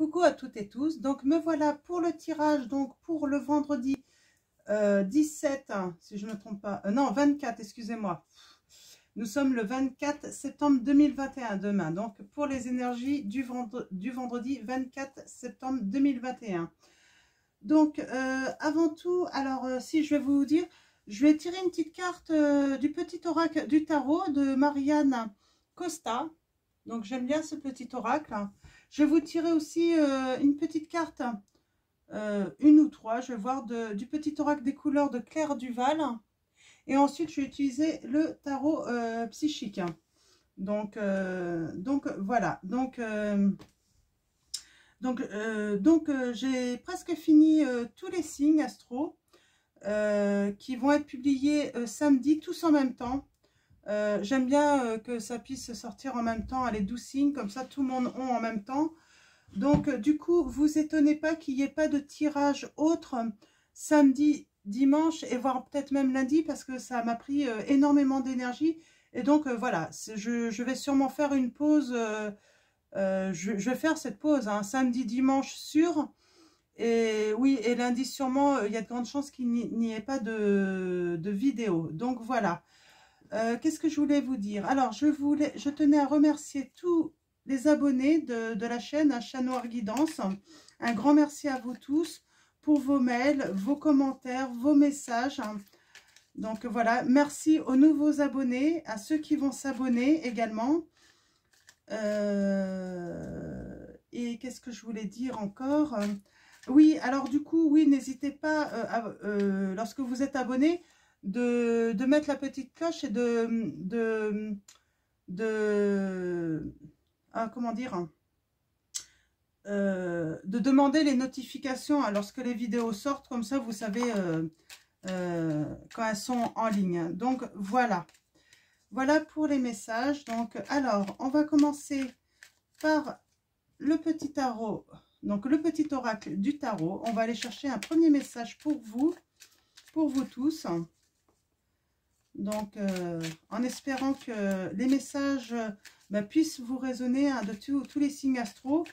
Coucou à toutes et tous. Donc me voilà pour le tirage, donc pour le vendredi 17, hein, si je ne me trompe pas. Non, 24, excusez-moi. Nous sommes le 24 septembre 2021 demain. Donc pour les énergies du vendredi 24 septembre 2021. Donc avant tout, alors si je vais vous dire, je vais tirer une petite carte du petit oracle du tarot de Marianne Costa. Donc j'aime bien ce petit oracle. Je vais vous tirer aussi une petite carte, une ou trois, je vais voir, du petit oracle des couleurs de Claire Duval. Et ensuite, je vais utiliser le tarot psychique. Donc voilà. Donc j'ai presque fini tous les signes astro qui vont être publiés samedi, tous en même temps. J'aime bien que ça puisse sortir en même temps, les 12 signes, comme ça tout le monde ont en même temps. Donc du coup, vous étonnez pas qu'il n'y ait pas de tirage autre samedi, dimanche et voire peut-être même lundi, parce que ça m'a pris énormément d'énergie. Et donc voilà, je vais sûrement faire une pause, je vais faire cette pause, hein, samedi, dimanche sûr. Et oui, et lundi sûrement, il y a de grandes chances qu'il n'y ait pas de vidéo. Donc voilà. Qu'est-ce que je voulais vous dire? Alors, je tenais à remercier tous les abonnés de la chaîne Chat Noir Guidance. Un grand merci à vous tous pour vos mails, vos commentaires, vos messages. Donc voilà, merci aux nouveaux abonnés, à ceux qui vont s'abonner également. Et qu'est-ce que je voulais dire encore? Oui, alors du coup, oui, n'hésitez pas, lorsque vous êtes abonné, de mettre la petite cloche et comment dire, de demander les notifications lorsque les vidéos sortent, comme ça vous savez quand elles sont en ligne. Donc voilà pour les messages. Donc alors on va commencer par le petit tarot, donc le petit oracle du tarot. On va aller chercher un premier message pour vous tous. Donc, en espérant que les messages puissent vous résonner, hein, de tous les signes astro.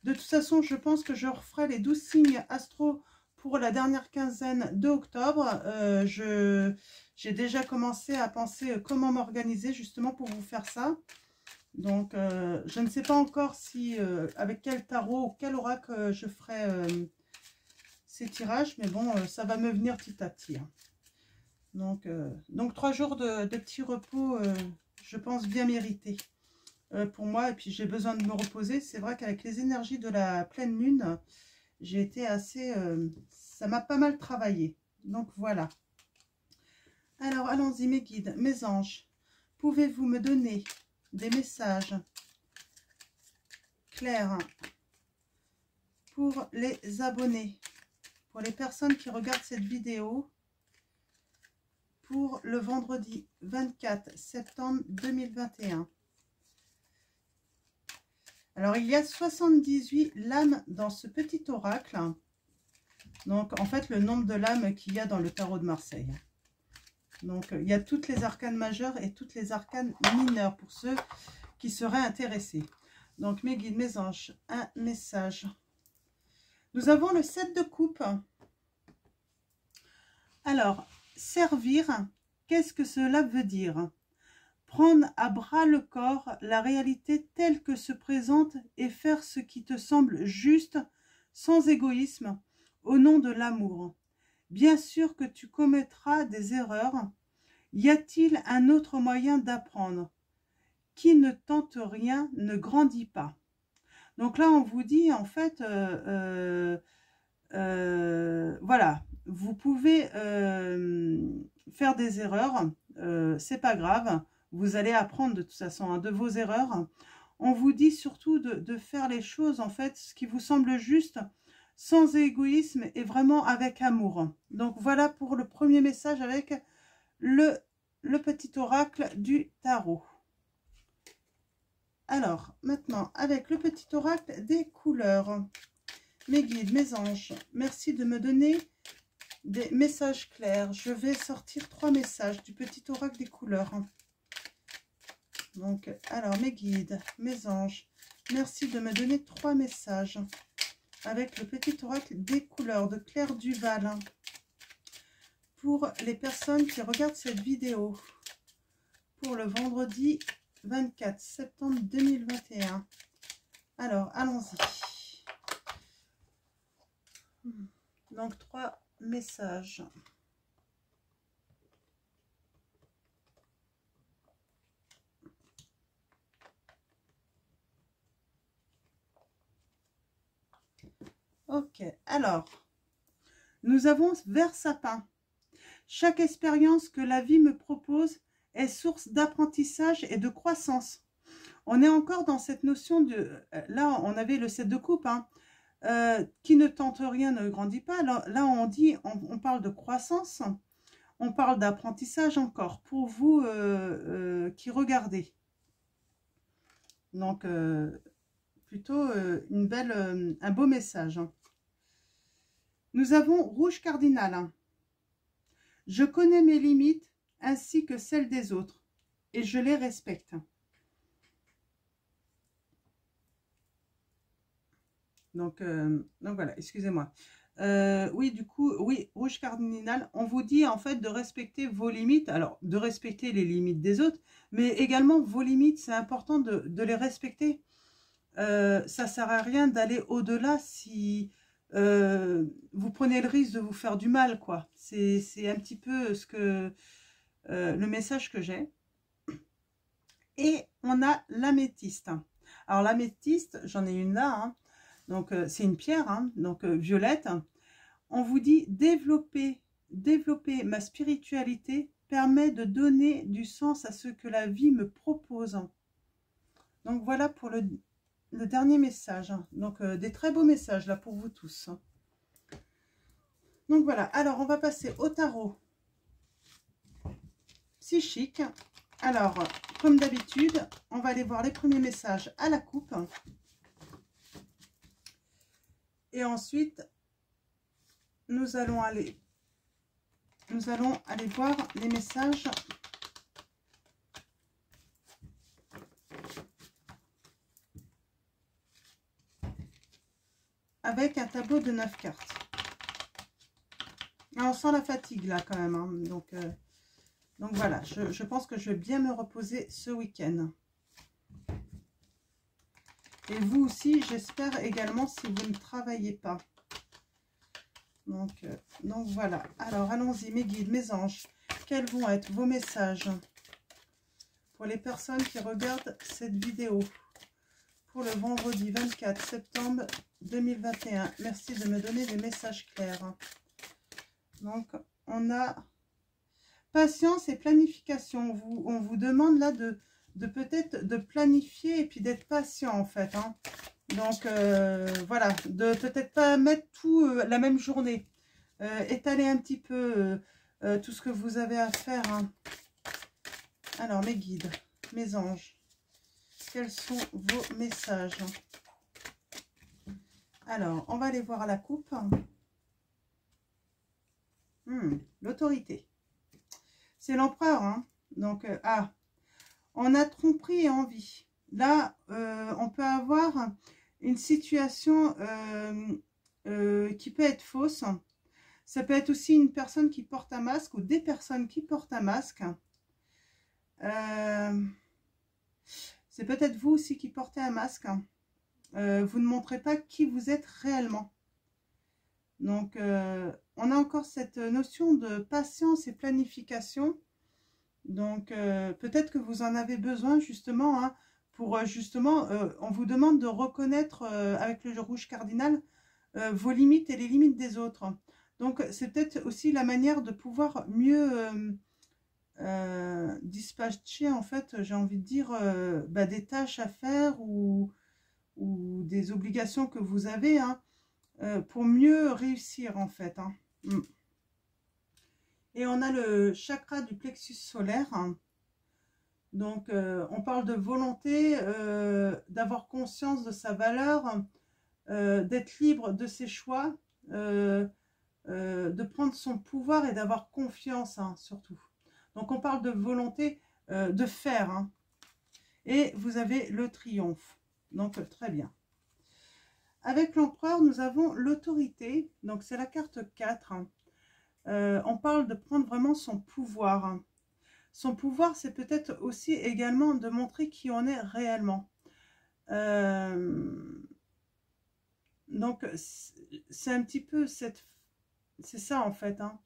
De toute façon, je pense que je referai les 12 signes astro pour la dernière quinzaine d'octobre. J'ai déjà commencé à penser comment m'organiser justement pour vous faire ça. Donc, je ne sais pas encore si avec quel tarot ou quel oracle je ferai ces tirages. Mais bon, ça va me venir petit à petit. Hein. Donc 3 jours de petit repos, je pense bien mérité pour moi. Et puis j'ai besoin de me reposer. C'est vrai qu'avec les énergies de la pleine lune, j'ai été assez... ça m'a pas mal travaillé. Donc voilà. Alors allons-y mes guides, mes anges. Pouvez-vous me donner des messages clairs pour les abonnés, pour les personnes qui regardent cette vidéo, pour le vendredi 24 septembre 2021. Alors, il y a 78 lames dans ce petit oracle. Donc, en fait, le nombre de lames qu'il y a dans le tarot de Marseille. Donc, il y a toutes les arcanes majeures et toutes les arcanes mineures pour ceux qui seraient intéressés. Donc, mes guides, mes anges, un message. Nous avons le 7 de coupe. Alors, servir, qu'est-ce que cela veut dire? Prendre à bras le corps la réalité telle que se présente et faire ce qui te semble juste, sans égoïsme, au nom de l'amour. Bien sûr que tu commettras des erreurs. Y a-t-il un autre moyen d'apprendre? Qui ne tente rien ne grandit pas. Donc là, on vous dit, en fait, voilà, vous pouvez faire des erreurs, c'est pas grave, vous allez apprendre de toute façon hein, de vos erreurs. On vous dit surtout de faire les choses, en fait, ce qui vous semble juste, sans égoïsme et vraiment avec amour. Donc voilà pour le premier message avec le petit oracle du tarot. Alors, maintenant, avec le petit oracle des couleurs. Mes guides, mes anges, merci de me donner des messages clairs. Je vais sortir 3 messages du petit oracle des couleurs. Donc, alors, mes guides, mes anges, merci de me donner 3 messages avec le petit oracle des couleurs de Claire Duval. Pour les personnes qui regardent cette vidéo, pour le vendredi 24 septembre 2021. Alors, allons-y. Donc, 3 messages. Ok, alors, nous avons Vert Sapin. Chaque expérience que la vie me propose est source d'apprentissage et de croissance. On est encore dans cette notion de... Là, on avait le 7 de coupe, hein, qui ne tente rien ne grandit pas. Là on dit, on parle de croissance, on parle d'apprentissage encore, pour vous qui regardez. Donc, plutôt un beau message. Nous avons Rouge Cardinal. Je connais mes limites ainsi que celles des autres et je les respecte. Donc voilà, excusez-moi. Oui, du coup, oui, Rouge Cardinal, on vous dit en fait de respecter vos limites. Alors, de respecter les limites des autres, mais également vos limites, c'est important de les respecter. Ça ne sert à rien d'aller au-delà si vous prenez le risque de vous faire du mal, quoi. C'est un petit peu ce que le message que j'ai. Et on a l'améthyste. Alors l'améthyste, j'en ai une là, hein. Donc c'est une pierre, hein, donc violette. On vous dit développer ma spiritualité permet de donner du sens à ce que la vie me propose. Donc voilà pour le dernier message. Donc des très beaux messages là pour vous tous. Donc voilà, alors on va passer au tarot psychique. Alors, comme d'habitude, on va aller voir les premiers messages à la coupe. Et ensuite, nous allons aller voir les messages avec un tableau de 9 cartes. Et on sent la fatigue là quand même, hein. Donc voilà, je pense que je vais bien me reposer ce week-end. Et vous aussi, j'espère également si vous ne travaillez pas. Donc voilà. Alors allons-y, mes guides, mes anges. Quels vont être vos messages pour les personnes qui regardent cette vidéo pour le vendredi 24 septembre 2021? Merci de me donner des messages clairs. Donc on a patience et planification. On vous demande là de peut-être de planifier et puis d'être patient en fait, hein. Donc voilà, de peut-être pas mettre tout la même journée, étaler un petit peu tout ce que vous avez à faire, hein. Alors mes guides, mes anges, quels sont vos messages? Alors on va aller voir à la coupe. L'autorité, c'est l'empereur, hein. Donc on a tromperie et envie. Là, on peut avoir une situation qui peut être fausse. Ça peut être aussi une personne qui porte un masque ou des personnes qui portent un masque. C'est peut-être vous aussi qui portez un masque. Vous ne montrez pas qui vous êtes réellement. Donc, on a encore cette notion de patience et planification. Donc, peut-être que vous en avez besoin justement, hein, pour justement, on vous demande de reconnaître avec le rouge cardinal vos limites et les limites des autres. Donc, c'est peut-être aussi la manière de pouvoir mieux dispatcher, en fait, j'ai envie de dire, des tâches à faire ou des obligations que vous avez, hein, pour mieux réussir, en fait, hein. Et on a le chakra du plexus solaire. Donc, on parle de volonté, d'avoir conscience de sa valeur, d'être libre de ses choix, de prendre son pouvoir et d'avoir confiance, hein, surtout. Donc, on parle de volonté de faire, hein. Et vous avez le triomphe. Donc, très bien. avec l'empereur, nous avons l'autorité. Donc, c'est la carte 4. On parle de prendre vraiment son pouvoir. Son pouvoir, c'est peut-être aussi également de montrer qui on est réellement. Donc, c'est un petit peu cette... C'est ça, en fait. Hein.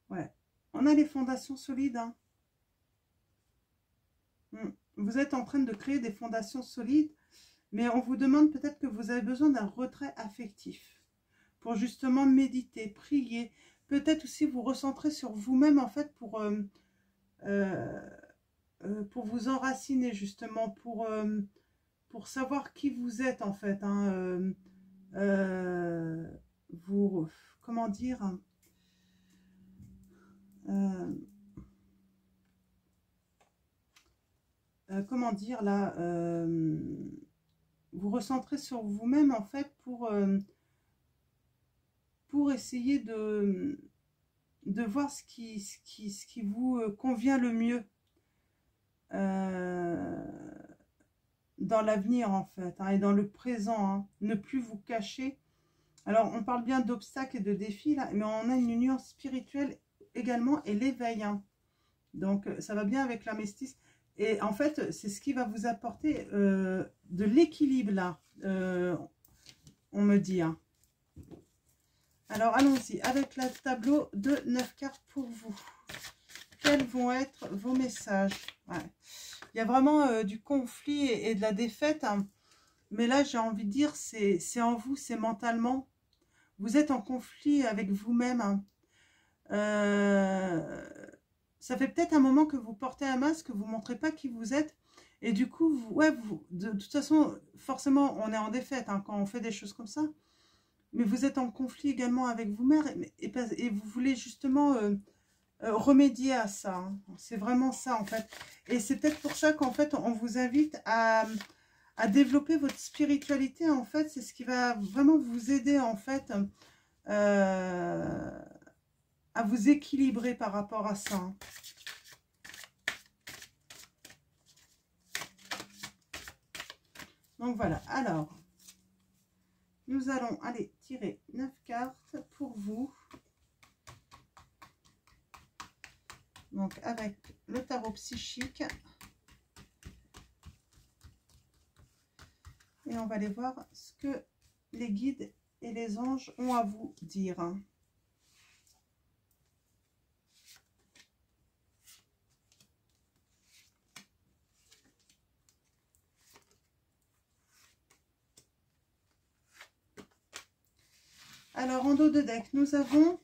Ouais. On a les fondations solides. Hein. Vous êtes en train de créer des fondations solides, mais on vous demande peut-être que vous avez besoin d'un retrait affectif pour justement méditer, prier, peut-être aussi vous recentrer sur vous-même en fait pour vous enraciner justement, pour savoir qui vous êtes en fait. Hein, vous, comment dire, comment dire là, vous recentrez sur vous-même en fait pour essayer de voir ce qui vous convient le mieux dans l'avenir en fait, hein, et dans le présent, hein. Ne plus vous cacher. Alors on parle bien d'obstacles et de défis là, mais on a une union spirituelle également et l'éveil, hein. Donc ça va bien avec la méstisse. Et en fait, c'est ce qui va vous apporter de l'équilibre là, on me dit. Hein. Alors allons-y avec le tableau de 9 cartes pour vous. Quels vont être vos messages? Ouais. Il y a vraiment du conflit et de la défaite. Hein. Mais là, j'ai envie de dire, c'est en vous, c'est mentalement. Vous êtes en conflit avec vous-même. Hein. Ça fait peut-être un moment que vous portez un masque, que vous ne montrez pas qui vous êtes. Et du coup, de toute façon, forcément, on est en défaite hein, quand on fait des choses comme ça. Mais vous êtes en conflit également avec vous-même et vous voulez justement remédier à ça. Hein. C'est vraiment ça, en fait. Et c'est peut-être pour ça qu'en fait, on vous invite à développer votre spiritualité, en fait. C'est ce qui va vraiment vous aider, en fait, à vous équilibrer par rapport à ça. Hein. Donc voilà, alors, nous allons aller tirer 9 cartes pour vous. Donc avec le tarot psychique. Et on va aller voir ce que les guides et les anges ont à vous dire. Alors, en dos de deck, nous avons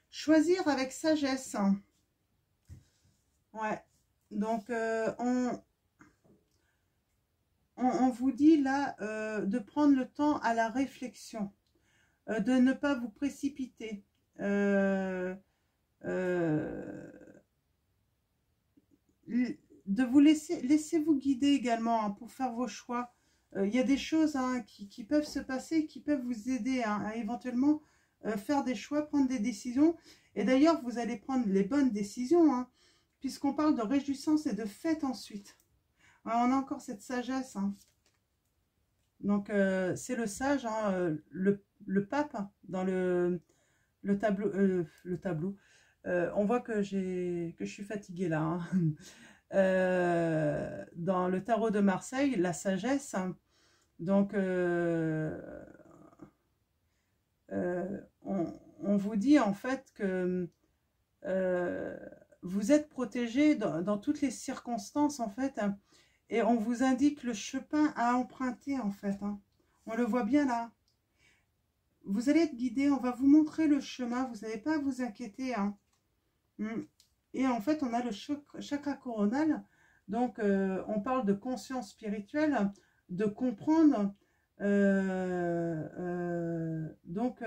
choisir avec sagesse. Ouais, donc on vous dit là de prendre le temps à la réflexion, de ne pas vous précipiter, de vous laisser vous guider également hein, pour faire vos choix. Il y a des choses hein, qui peuvent se passer, qui peuvent vous aider hein, à éventuellement faire des choix, prendre des décisions. Et d'ailleurs, vous allez prendre les bonnes décisions, hein, puisqu'on parle de réjouissance et de fête ensuite. Alors, on a encore cette sagesse. Hein. Donc, c'est le sage, hein, le pape, dans le tableau. On voit que je suis fatiguée là. Hein. Dans le tarot de Marseille, la sagesse. Hein. Donc, on vous dit en fait que vous êtes protégé dans toutes les circonstances en fait, hein, et on vous indique le chemin à emprunter en fait. Hein. On le voit bien là. Vous allez être guidé, on va vous montrer le chemin, vous n'avez pas à vous inquiéter. Hein. Et en fait, on a le chakra coronal. Donc, on parle de conscience spirituelle, de comprendre. Donc,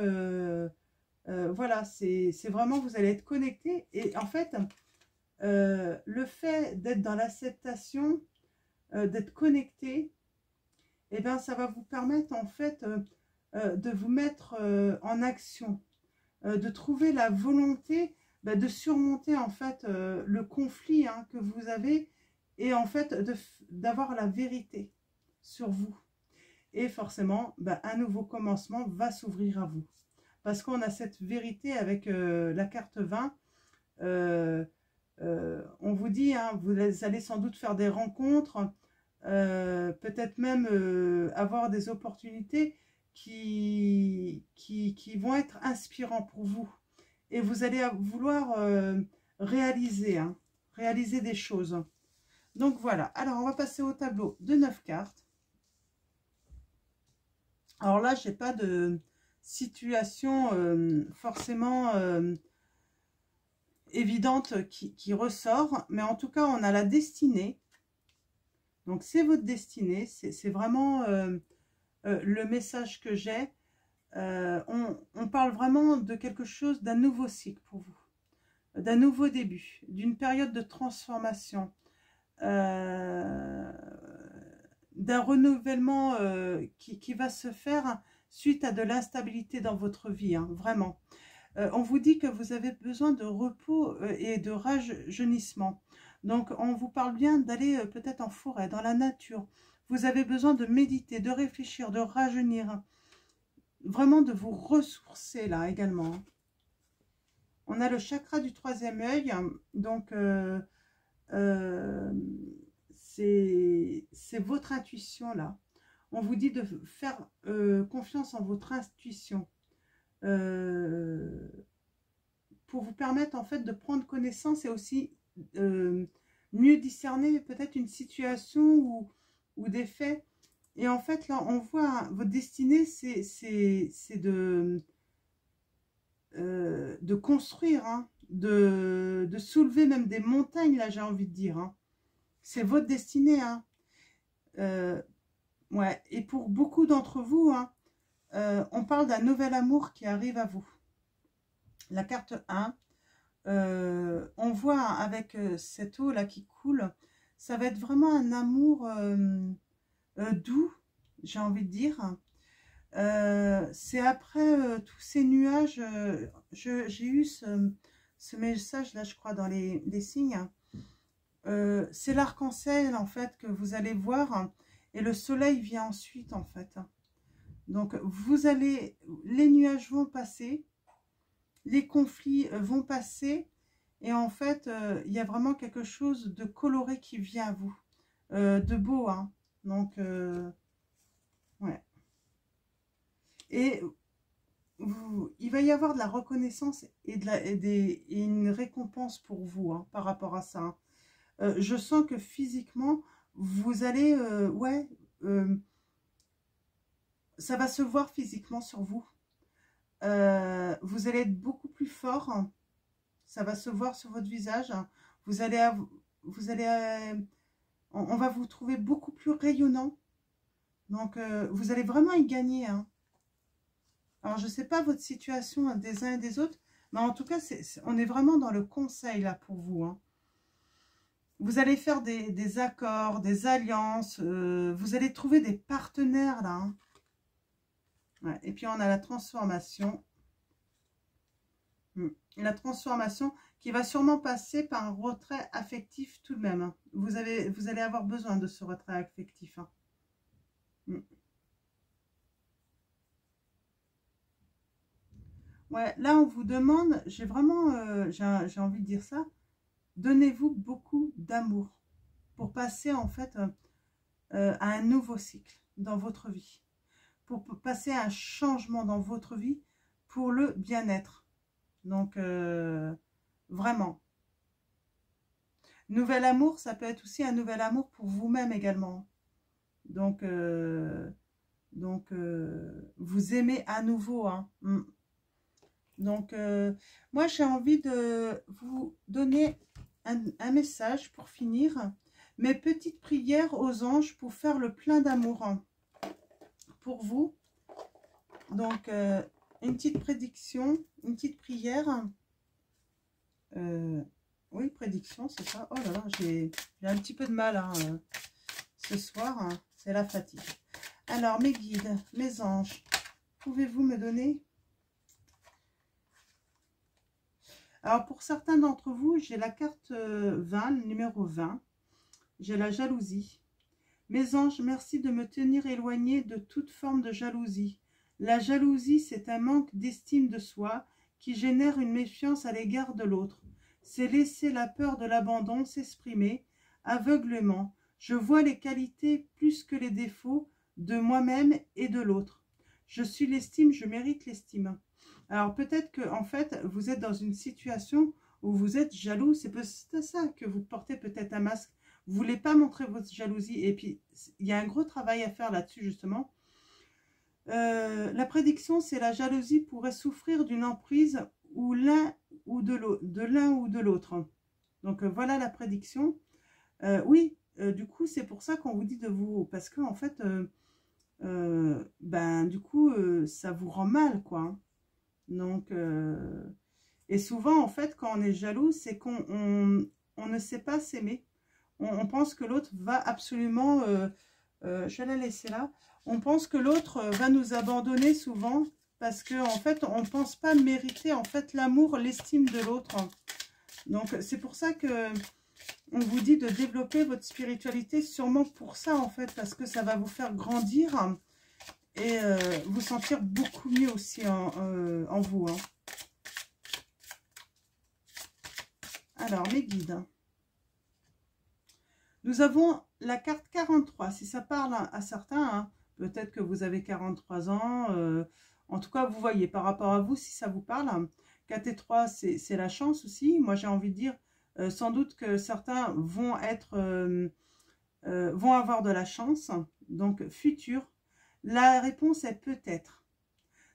voilà, c'est vraiment, vous allez être connecté. Et en fait, le fait d'être dans l'acceptation, d'être connecté, eh bien, ça va vous permettre, en fait, de vous mettre en action, de trouver la volonté de surmonter, en fait, le conflit hein, que vous avez et en fait d'avoir la vérité sur vous. Et forcément, ben, un nouveau commencement va s'ouvrir à vous. Parce qu'on a cette vérité avec la carte 20. On vous dit, hein, vous allez sans doute faire des rencontres, peut-être même avoir des opportunités qui vont être inspirants pour vous. Et vous allez vouloir réaliser, hein, réaliser des choses. Donc voilà, alors on va passer au tableau de 9 cartes. Alors là, je n'ai pas de situation forcément évidente qui ressort, mais en tout cas, on a la destinée. Donc c'est votre destinée, c'est vraiment le message que j'ai. On parle vraiment de quelque chose, d'un nouveau cycle pour vous, d'un nouveau début, d'une période de transformation, d'un renouvellement qui va se faire suite à de l'instabilité dans votre vie, hein, vraiment. On vous dit que vous avez besoin de repos et de rajeunissement. Donc, on vous parle bien d'aller peut-être en forêt, dans la nature. Vous avez besoin de méditer, de réfléchir, de rajeunir. Vraiment de vous ressourcer là également. On a le chakra du 3e œil. Donc, c'est votre intuition là. On vous dit de faire confiance en votre intuition. Pour vous permettre en fait de prendre connaissance et aussi mieux discerner peut-être une situation ou des faits. Et en fait là on voit hein, votre destinée c'est de construire, hein, de soulever même des montagnes là j'ai envie de dire. Hein. C'est votre destinée. Hein. Ouais. Et pour beaucoup d'entre vous, hein, on parle d'un nouvel amour qui arrive à vous. La carte 1, on voit avec cette eau là qui coule, ça va être vraiment un amour doux, j'ai envie de dire. C'est après tous ces nuages, j'ai eu ce message là je crois dans les signes. C'est l'arc-en-ciel en fait que vous allez voir et le soleil vient ensuite en fait. Donc les nuages vont passer. Les conflits vont passer et en fait, il y a vraiment quelque chose de coloré qui vient à vous, de beau. Hein. Donc, ouais. Et il va y avoir de la reconnaissance et une récompense pour vous hein, par rapport à ça. Hein. Je sens que physiquement, vous allez, ouais, ça va se voir physiquement sur vous. Vous allez être beaucoup plus fort, hein. Ça va se voir sur votre visage. Hein. Vous allez, on va vous trouver beaucoup plus rayonnant. Donc, vous allez vraiment y gagner. Hein. Alors, je ne sais pas votre situation hein, des uns et des autres, mais en tout cas, on est vraiment dans le conseil là pour vous. Hein. Vous allez faire des accords, des alliances. Vous allez trouver des partenaires là. Hein. Ouais. Et puis, on a la transformation. La transformation qui va sûrement passer par un retrait affectif tout de même. Hein. Vous allez avoir besoin de ce retrait affectif. Hein. Ouais, là on vous demande, j'ai vraiment, j'ai envie de dire ça, donnez-vous beaucoup d'amour pour passer en fait à un nouveau cycle dans votre vie. Pour passer à un changement dans votre vie pour le bien-être. Donc, vraiment. Nouvel amour, ça peut être aussi un nouvel amour pour vous-même également. Donc, vous aimez à nouveau. Hein. Donc, moi, j'ai envie de vous donner un message pour finir. Mes petites prières aux anges pour faire le plein d'amour hein, pour vous. Donc, une petite prédiction, une petite prière. Oui, prédiction, c'est ça. Oh là là, j'ai un petit peu de mal hein, ce soir. Hein, c'est la fatigue. Alors, mes guides, mes anges, pouvez-vous me donner? Alors, pour certains d'entre vous, j'ai la carte 20, le numéro 20. j'ai la jalousie. Mes anges, merci de me tenir éloignée de toute forme de jalousie. La jalousie, c'est un manque d'estime de soi qui génère une méfiance à l'égard de l'autre. C'est laisser la peur de l'abandon s'exprimer aveuglément. Je vois les qualités plus que les défauts de moi-même et de l'autre. Je suis l'estime, je mérite l'estime. Alors peut-être que en fait, vous êtes dans une situation où vous êtes jaloux. C'est peut-être ça que vous portez peut-être un masque. Vous ne voulez pas montrer votre jalousie. Et puis, il y a un gros travail à faire là-dessus, justement. La prédiction, c'est la jalousie pourrait souffrir d'une emprise ou l'un ou de l'autre. Donc, voilà la prédiction. Oui, du coup, c'est pour ça qu'on vous dit de vous... Parce que, en fait, du coup, ça vous rend mal, quoi. Donc, et souvent, en fait, quand on est jaloux, c'est qu'on ne sait pas s'aimer. On pense que l'autre va absolument... je vais la laisser là. On pense que l'autre va nous abandonner souvent parce qu'en fait, on ne pense pas mériter en fait l'amour, l'estime de l'autre. Donc, c'est pour ça que on vous dit de développer votre spiritualité, sûrement pour ça en fait, parce que ça va vous faire grandir et vous sentir beaucoup mieux aussi en vous. Hein. Alors, mes guides. Nous avons la carte 43. Si ça parle à certains, hein, peut-être que vous avez 43 ans. En tout cas, vous voyez, par rapport à vous, si ça vous parle. 4 et 3, c'est la chance aussi. Moi, j'ai envie de dire, sans doute que certains vont avoir de la chance. Donc, futur. La réponse est peut-être.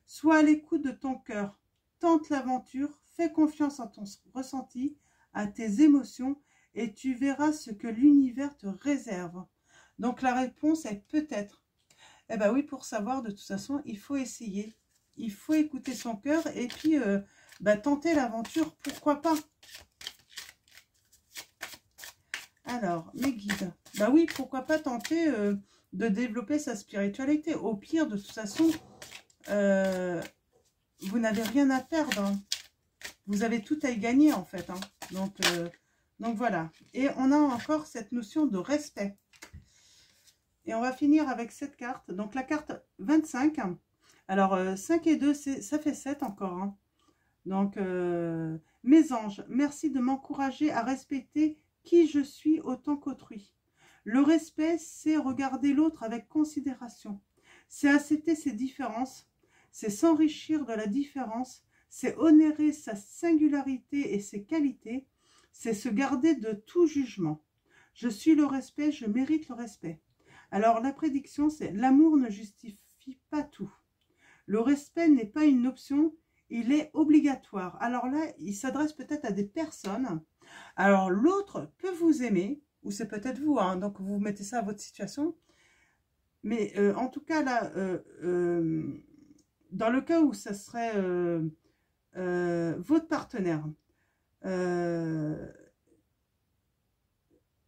Sois à l'écoute de ton cœur. Tente l'aventure. Fais confiance en ton ressenti, à tes émotions. Et tu verras ce que l'univers te réserve. Donc la réponse est peut-être. Eh bien oui, pour savoir, de toute façon, il faut essayer. Il faut écouter son cœur et puis tenter l'aventure, pourquoi pas. Alors, mes guides. Bah oui, pourquoi pas tenter de développer sa spiritualité. Au pire, de toute façon, vous n'avez rien à perdre. Hein. Vous avez tout à y gagner, en fait. Hein. Donc voilà, et on a encore cette notion de respect. Et on va finir avec cette carte, donc la carte 25. Alors 5 et 2, ça fait 7 encore. Hein. Donc, mes anges, merci de m'encourager à respecter qui je suis autant qu'autrui. Le respect, c'est regarder l'autre avec considération. C'est accepter ses différences, c'est s'enrichir de la différence, c'est honorer sa singularité et ses qualités, c'est se garder de tout jugement. Je suis le respect, je mérite le respect. Alors la prédiction, c'est l'amour ne justifie pas tout. Le respect n'est pas une option, il est obligatoire. Alors là, il s'adresse peut-être à des personnes. Alors l'autre peut vous aimer, ou c'est peut-être vous, hein, donc vous mettez ça à votre situation. Mais en tout cas, là, dans le cas où ça serait votre partenaire,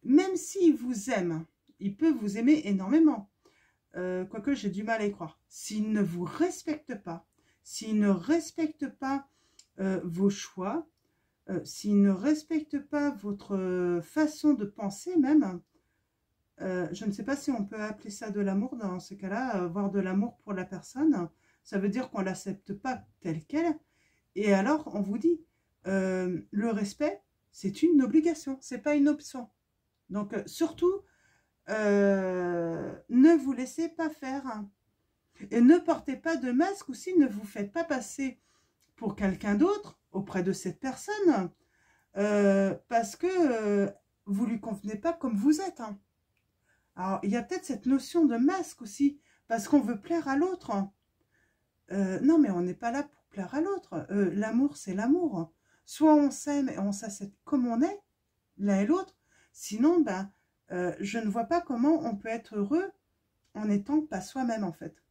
même s'il vous aime, il peut vous aimer énormément, quoique j'ai du mal à y croire. S'il ne vous respecte pas, s'il ne respecte pas vos choix, s'il ne respecte pas votre façon de penser même, je ne sais pas si on peut appeler ça de l'amour dans ce cas-là, avoir de l'amour pour la personne, ça veut dire qu'on ne l'accepte pas telle qu'elle, et alors on vous dit, le respect, c'est une obligation, c'est pas une option. Donc surtout, ne vous laissez pas faire. Hein. Et ne portez pas de masque aussi, ne vous faites pas passer pour quelqu'un d'autre auprès de cette personne parce que vous ne lui convenez pas comme vous êtes. Hein. Alors, il y a peut-être cette notion de masque aussi, parce qu'on veut plaire à l'autre. Non, mais on n'est pas là pour plaire à l'autre. L'amour, c'est l'amour. Soit on s'aime et on s'accepte comme on est, l'un et l'autre. Sinon, je ne vois pas comment on peut être heureux en n'étant pas soi-même, en fait.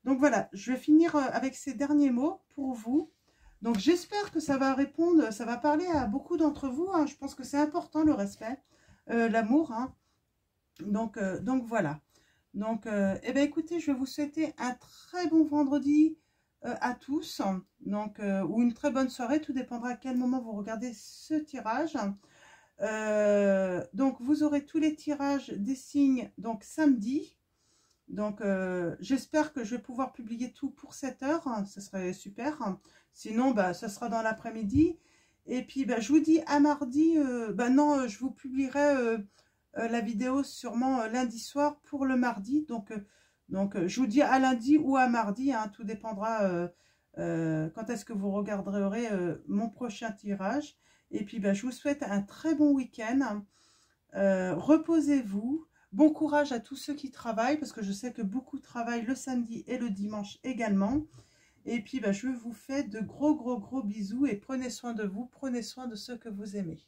Donc voilà, je vais finir avec ces derniers mots pour vous. Donc j'espère que ça va répondre, ça va parler à beaucoup d'entre vous. Hein. Je pense que c'est important, le respect, l'amour. Hein. Donc voilà. Donc, eh bien, écoutez, je vais vous souhaiter un très bon vendredi à tous. Donc, ou une très bonne soirée, tout dépendra à quel moment vous regardez ce tirage. Donc, vous aurez tous les tirages des signes, donc samedi. Donc, j'espère que je vais pouvoir publier tout pour 7 heures. Ce serait super. Sinon, bah, ça sera dans l'après-midi. Et puis, bah, je vous dis à mardi. Bah non, je vous publierai la vidéo sûrement lundi soir pour le mardi. Donc, je vous dis à lundi ou à mardi. Hein, tout dépendra quand est-ce que vous regarderez mon prochain tirage. Et puis, bah, je vous souhaite un très bon week-end. Reposez-vous. Bon courage à tous ceux qui travaillent, parce que je sais que beaucoup travaillent le samedi et le dimanche également. Et puis, bah, je vous fais de gros bisous et prenez soin de vous, prenez soin de ceux que vous aimez.